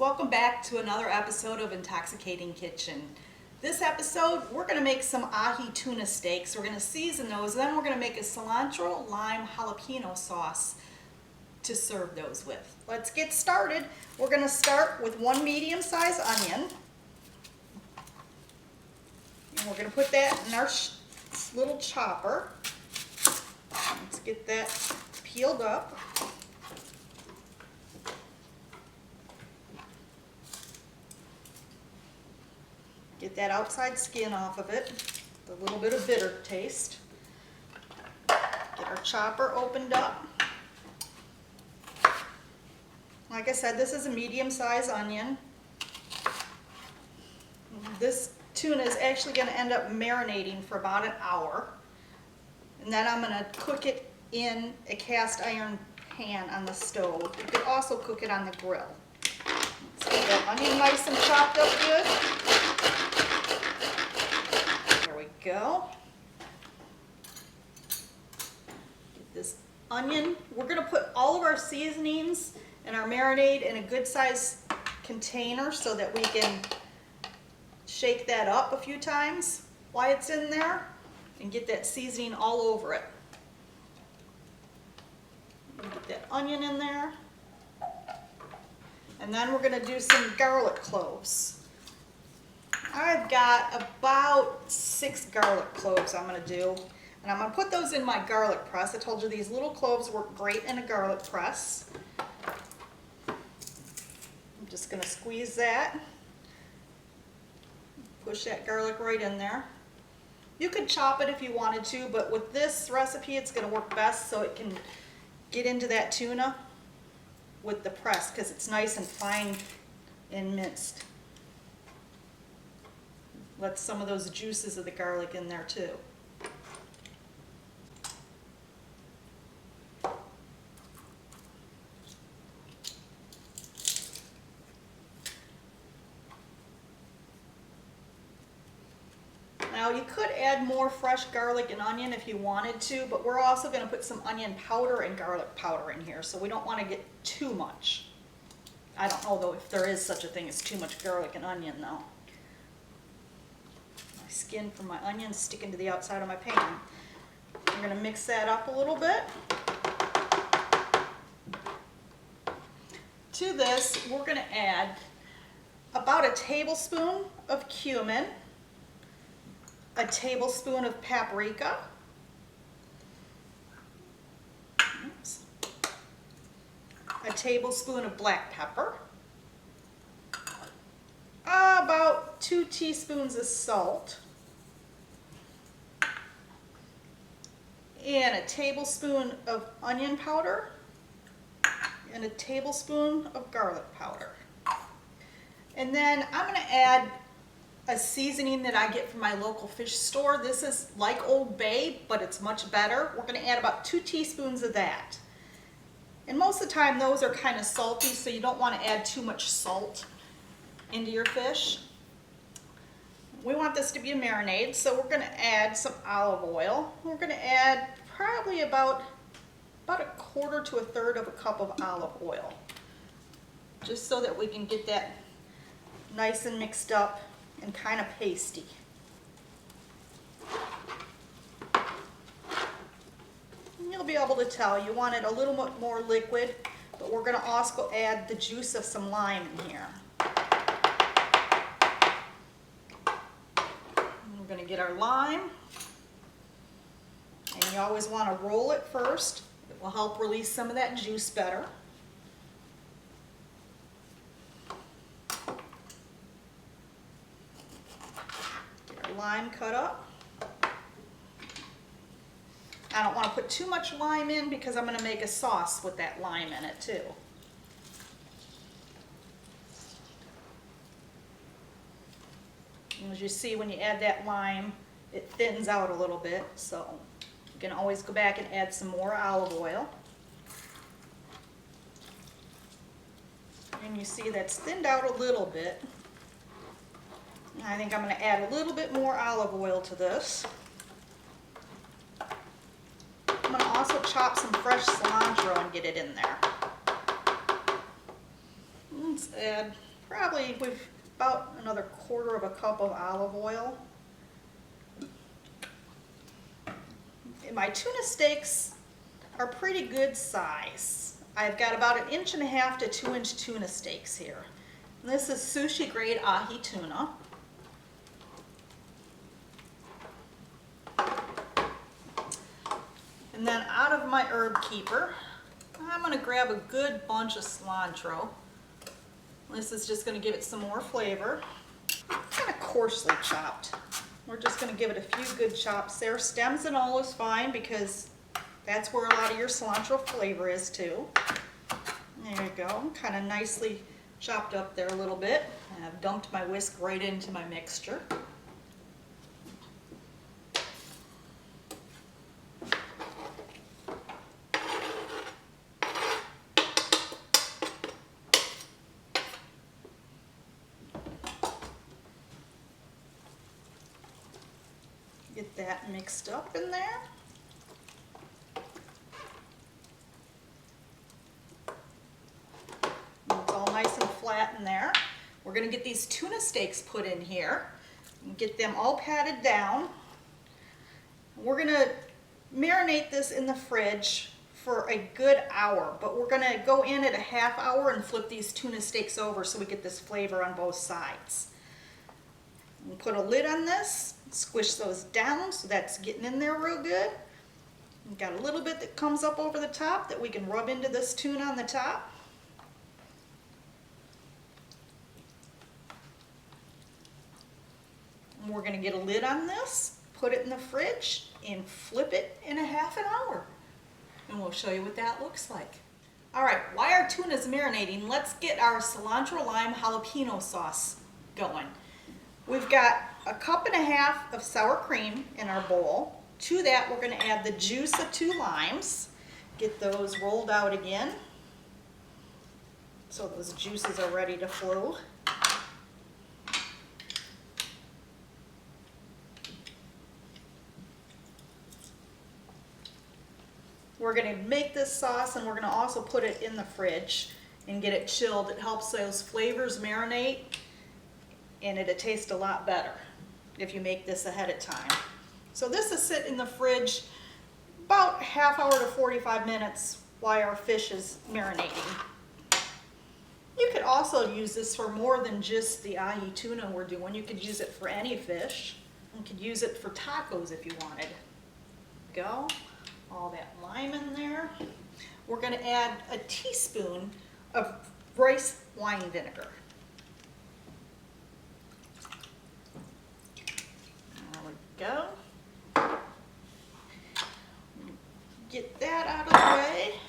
welcome back to another episode of Intoxicating Kitchen. This episode, we're going to make some ahi tuna steaks. We're going to season those, then we're going to make a cilantro-lime-jalapeno sauce to serve those with. Let's get started. We're going to start with one medium-sized onion. And we're going to put that in our little chopper. Let's get that peeled up. Get that outside skin off of it, a little bit of bitter taste. Get our chopper opened up. Like I said, this is a medium-sized onion. This tuna is actually going to end up marinating for about an hour. And then I'm going to cook it in a cast iron pan on the stove. You could also cook it on the grill. Let's get that onion nice and chopped up good. Go. Get this onion. We're going to put all of our seasonings and our marinade in a good size container so that we can shake that up a few times while it's in there and get that seasoning all over it. Get that onion in there. And then we're going to do some garlic cloves. I've got about 6 garlic cloves I'm going to do, and I'm going to put those in my garlic press. I told you these little cloves work great in a garlic press. I'm just going to squeeze that, push that garlic right in there. You could chop it if you wanted to, but with this recipe it's going to work best so it can get into that tuna with the press because it's nice and fine and minced. Let some of those juices of the garlic in there too. Now you could add more fresh garlic and onion if you wanted to, but we're also going to put some onion powder and garlic powder in here, so we don't want to get too much. I don't know though if there is such a thing as too much garlic and onion though. Skin from my onions sticking to the outside of my pan. I'm going to mix that up a little bit. To this, we're going to add about a tablespoon of cumin, a tablespoon of paprika, a tablespoon of black pepper, about 2 teaspoons of salt, and a tablespoon of onion powder, and a tablespoon of garlic powder. And then I'm going to add a seasoning that I get from my local fish store. This is like Old Bay, but it's much better. We're going to add about 2 teaspoons of that. And most of the time those are kind of salty, so you don't want to add too much salt into your fish. We want this to be a marinade, so we're going to add some olive oil. We're going to add probably about a quarter to a third of a cup of olive oil, just so that we can get that nice and mixed up and kind of pasty. And you'll be able to tell you want it a little bit more liquid, but we're going to also add the juice of some lime in here. We're going to get our lime, and you always want to roll it first. It will help release some of that juice better. Get our lime cut up. I don't want to put too much lime in because I'm going to make a sauce with that lime in it too. As you see, when you add that lime, it thins out a little bit, so you can always go back and add some more olive oil. And you see that's thinned out a little bit. And I think I'm going to add a little bit more olive oil to this. I'm going to also chop some fresh cilantro and get it in there. Let's add probably with about another 1/4 cup of olive oil. And my tuna steaks are pretty good size. I've got about 1.5 to 2 inch tuna steaks here. And this is sushi grade ahi tuna. And then out of my herb keeper, I'm going to grab a good bunch of cilantro. This is just going to give it some more flavor. Kind of coarsely chopped. We're just going to give it a few good chops there. Stems and all is fine because that's where a lot of your cilantro flavor is too. There you go. Kind of nicely chopped up there a little bit. And I've dumped my whisk right into my mixture. Get that mixed up in there. It's all nice and flat in there. We're going to get these tuna steaks put in here and get them all patted down. We're going to marinate this in the fridge for a good hour, but we're going to go in at a 1/2 hour and flip these tuna steaks over so we get this flavor on both sides. We'll put a lid on this, squish those down so that's getting in there real good. We've got a little bit that comes up over the top that we can rub into this tuna on the top. And we're going to get a lid on this, put it in the fridge, and flip it in a 1/2 hour. And we'll show you what that looks like. All right, while our tuna's marinating, let's get our cilantro-lime-jalapeno sauce going. We've got 1.5 cups of sour cream in our bowl. To that, we're going to add the juice of 2 limes. Get those rolled out again so those juices are ready to flow. We're going to make this sauce and we're going to also put it in the fridge and get it chilled. It helps those flavors marinate and it'll taste a lot better if you make this ahead of time. So this is sit in the fridge about 1/2 hour to 45 minutes while our fish is marinating. You could also use this for more than just the ahi tuna we're doing. You could use it for any fish. You could use it for tacos if you wanted. Go. All that lime in there. We're going to add a teaspoon of rice wine vinegar. There we go. Get that out of the way.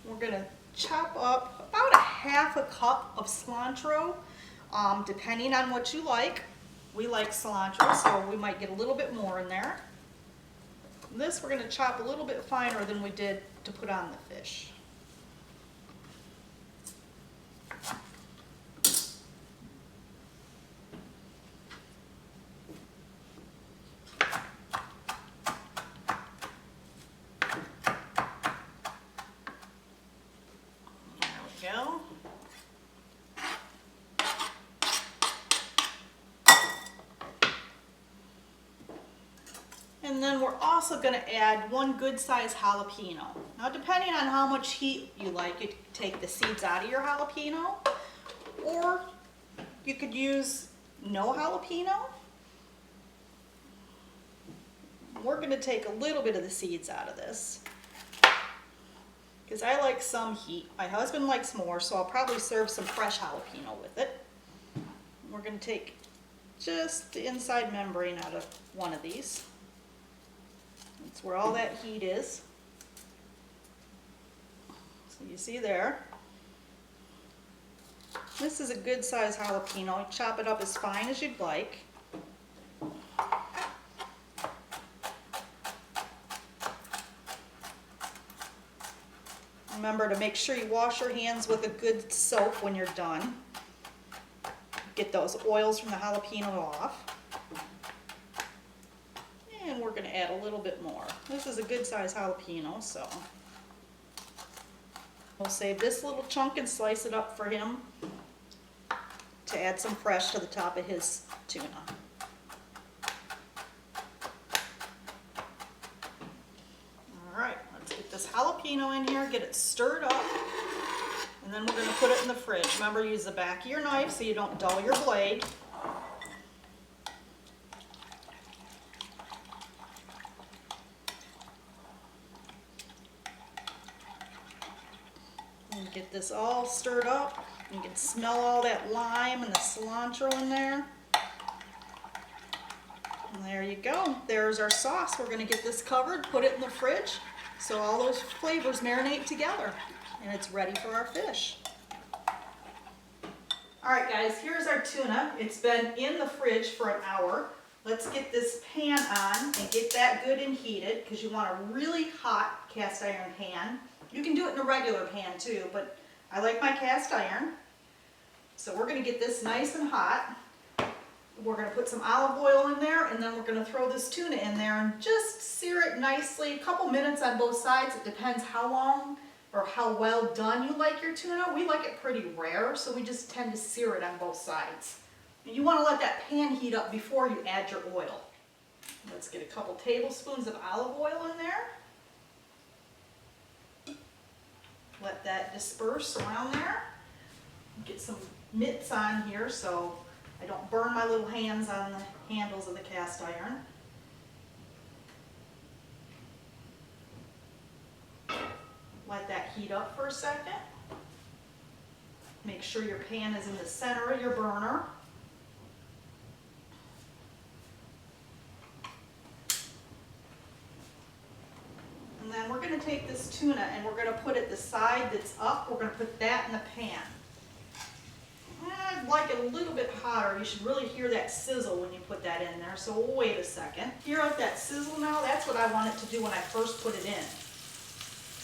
We're going to chop up about 1/2 cup of cilantro, depending on what you like. We like cilantro, so we might get a little bit more in there. This we're going to chop a little bit finer than we did to put on the fish. There we go. And then we're also going to add 1 good size jalapeno. Now depending on how much heat you like, you can take the seeds out of your jalapeno, or you could use no jalapeno. We're going to take a little bit of the seeds out of this because I like some heat. My husband likes more, so I'll probably serve some fresh jalapeno with it. We're going to take just the inside membrane out of one of these. That's where all that heat is. So you see there. This is a good size jalapeno. Chop it up as fine as you'd like. Remember to make sure you wash your hands with a good soap when you're done. Get those oils from the jalapeno off. And we're going to add a little bit more. This is a good size jalapeno, so. We'll save this little chunk and slice it up for him to add some fresh to the top of his tuna. All right, let's get this jalapeno in here, get it stirred up, and then we're going to put it in the fridge. Remember, use the back of your knife so you don't dull your blade. And get this all stirred up. You can smell all that lime and the cilantro in there. And there you go. There's our sauce. We're going to get this covered, put it in the fridge so all those flavors marinate together. And it's ready for our fish. Alright guys, here's our tuna. It's been in the fridge for an hour. Let's get this pan on and get that good and heated because you want a really hot cast iron pan. You can do it in a regular pan too, but I like my cast iron. So we're going to get this nice and hot. We're going to put some olive oil in there, and then we're going to throw this tuna in there and just sear it nicely. A couple minutes on both sides. It depends how long or how well done you like your tuna. We like it pretty rare, so we just tend to sear it on both sides. And you want to let that pan heat up before you add your oil. Let's get a couple tablespoons of olive oil in there. Let that disperse around there. Get some mitts on here so I don't burn my little hands on the handles of the cast iron. Let that heat up for a second. Make sure your pan is in the center of your burner. And then we're going to take this tuna and we're going to put it the side that's up. We're going to put that in the pan. I'd like it a little bit hotter. You should really hear that sizzle when you put that in there. So we'll wait a second. Hear out that sizzle now? That's what I want it to do when I first put it in.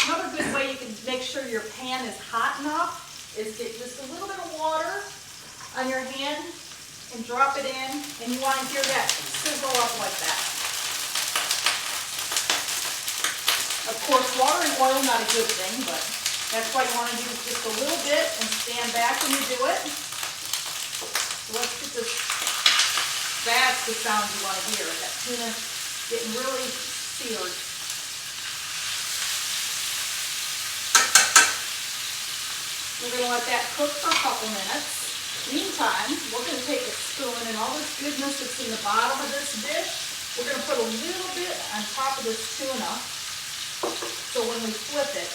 Another good way you can make sure your pan is hot enough is get just a little bit of water on your hand and drop it in. And you want to hear that sizzle up like that. Of course, water and oil not a good thing, but that's why you want to do just a little bit and stand back when you do it. So let's get this, that's the sound you want to hear. That tuna getting really seared. We're going to let that cook for a couple minutes. Meantime, we're going to take a spoon and all this goodness that's in the bottom of this dish, we're going to put a little bit on top of this tuna. So when we flip it,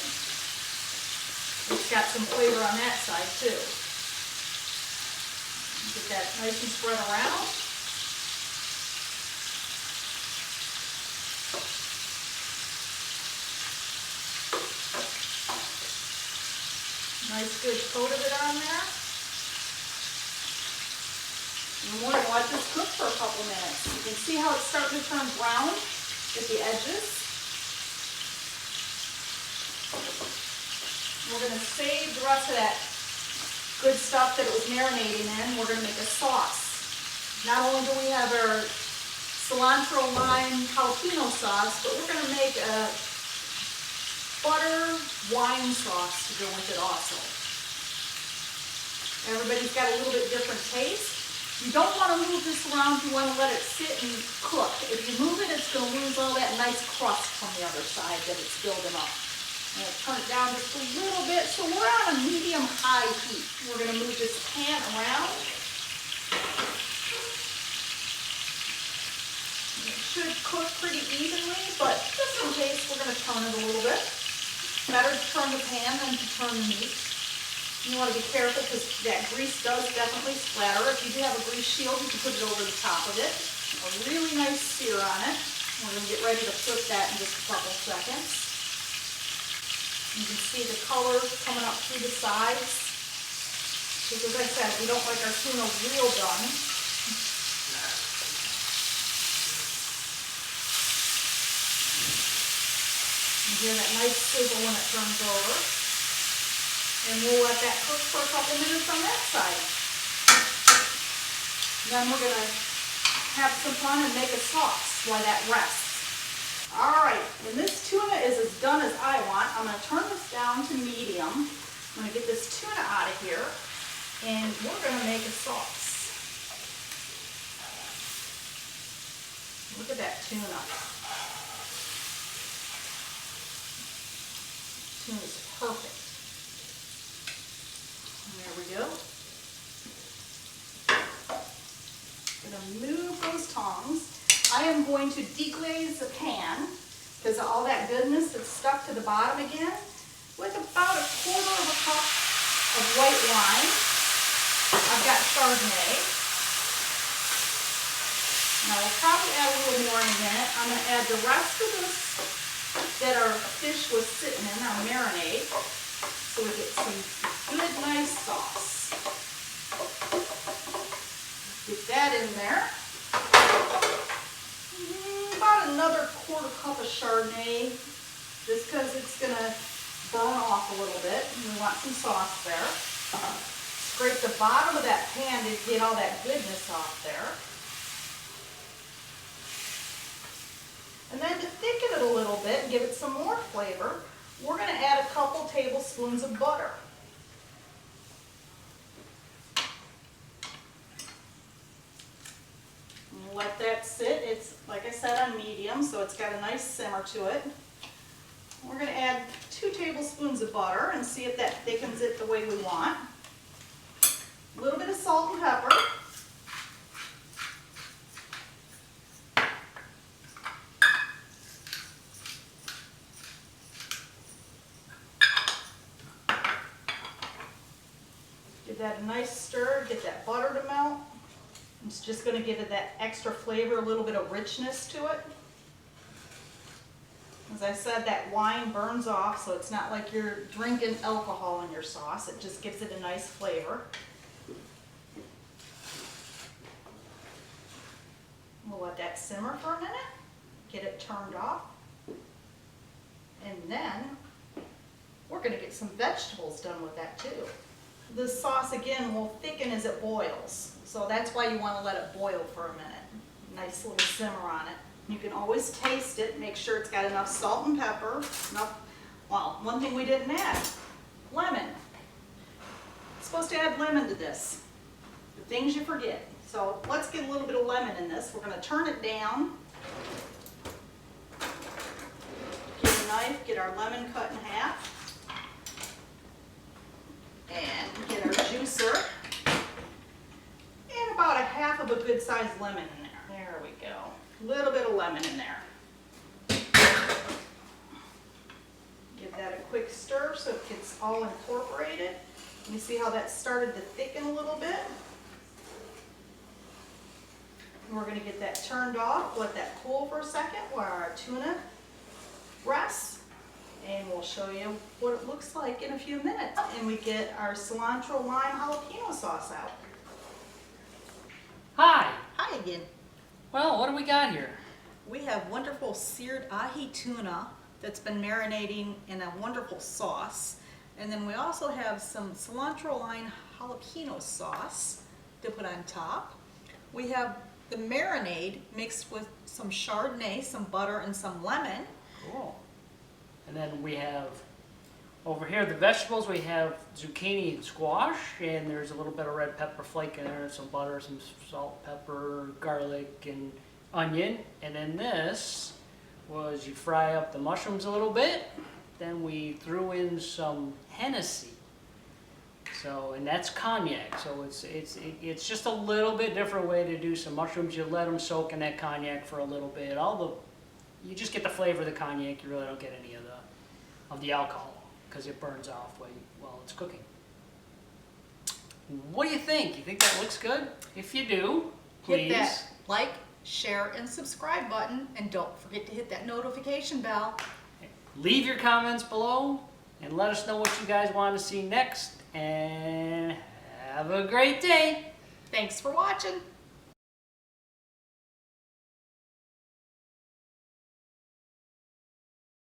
it's got some flavor on that side too. Get that nice and spread around. Nice good coat of it on there. And we're going to let this cook for a couple minutes. You can see how it's starting to turn brown at the edges. We're going to save the rest of that good stuff that it was marinating in. We're going to make a sauce. Not only do we have our Cilantro-Lime-Jalapeno sauce, but we're going to make a butter wine sauce to go with it also. Everybody's got a little bit different taste. You don't want to move this around. You want to let it sit and cook. If you move it, it's going to lose all that nice crust from the other side that it's building up. I'm going to turn it down just a little bit. So we're on a medium-high heat. We're going to move this pan around. It should cook pretty evenly, but just in case, we're going to turn it a little bit. Better to turn the pan than to turn the meat. You want to be careful because that grease does definitely splatter. If you do have a grease shield, you can put it over the top of it. A really nice sear on it. We're going to get ready to flip that in just a couple seconds. You can see the color coming up through the sides. Because as I said, we don't like our tuna real done. You hear that nice sizzle when it turns over. And we'll let that cook for a couple minutes on that side. Then we're going to have some fun and make a sauce while that rests. All right, when this tuna is as done as I want, I'm going to turn this down to medium. I'm going to get this tuna out of here, and we're going to make a sauce. Look at that tuna. Tuna's perfect. There we go. I'm going to move those tongs. I am going to deglaze the pan because of all that goodness that's stuck to the bottom again with about 1/4 of a cup of white wine. I've got Chardonnay. Now we'll probably add a little more in a minute. I'm going to add the rest of this that our fish was sitting in, our marinade, so we get some good, nice sauce. Get that in there. About another 1/4 cup of Chardonnay, just because it's going to burn off a little bit. We want some sauce there. Scrape the bottom of that pan to get all that goodness off there. And then to thicken it a little bit and give it some more flavor, we're going to add a couple tablespoons of butter. Let that sit. It's, like I said, on medium, so it's got a nice simmer to it. We're going to add 2 tablespoons of butter and see if that thickens it the way we want. A little bit of salt and pepper. Give that a nice stir, get that butter to melt. It's just going to give it that extra flavor, a little bit of richness to it. As I said, that wine burns off, so it's not like you're drinking alcohol in your sauce. It just gives it a nice flavor. We'll let that simmer for a minute, get it turned off, and then we're going to get some vegetables done with that too. The sauce, again, will thicken as it boils. So that's why you want to let it boil for a minute. Nice little simmer on it. You can always taste it, make sure it's got enough salt and pepper, enough, well, one thing we didn't add, lemon. Supposed to add lemon to this. The things you forget. So let's get a little bit of lemon in this. We're going to turn it down. Get a knife, get our lemon cut in half. And get our juicer. And about 1/2 of a good sized lemon in there. There we go. A little bit of lemon in there. Give that a quick stir so it gets all incorporated. You see how that started to thicken a little bit? And we're going to get that turned off, let that cool for a second while our tuna rests. And we'll show you what it looks like in a few minutes. And we get our Cilantro-Lime-Jalapeno Sauce out. Hi! Hi again. Well, what do we got here? We have wonderful seared ahi tuna that's been marinating in a wonderful sauce. And then we also have some cilantro-lime-jalapeno sauce to put on top. We have the marinade mixed with some Chardonnay, some butter, and some lemon. Cool. And then we have, over here, the vegetables, we have zucchini and squash, and there's a little bit of red pepper flake in there, some butter, some salt, pepper, garlic, and onion. And then this was, you fry up the mushrooms a little bit, then we threw in some Hennessy. So, and that's cognac, so it's just a little bit different way to do some mushrooms. You let them soak in that cognac for a little bit. You just get the flavor of the cognac. You really don't get any of the alcohol because it burns off while it's cooking. What do you think? You think that looks good? If you do, please hit that like, share, and subscribe button, and don't forget to hit that notification bell. Leave your comments below and let us know what you guys want to see next. And have a great day. Thanks for watching.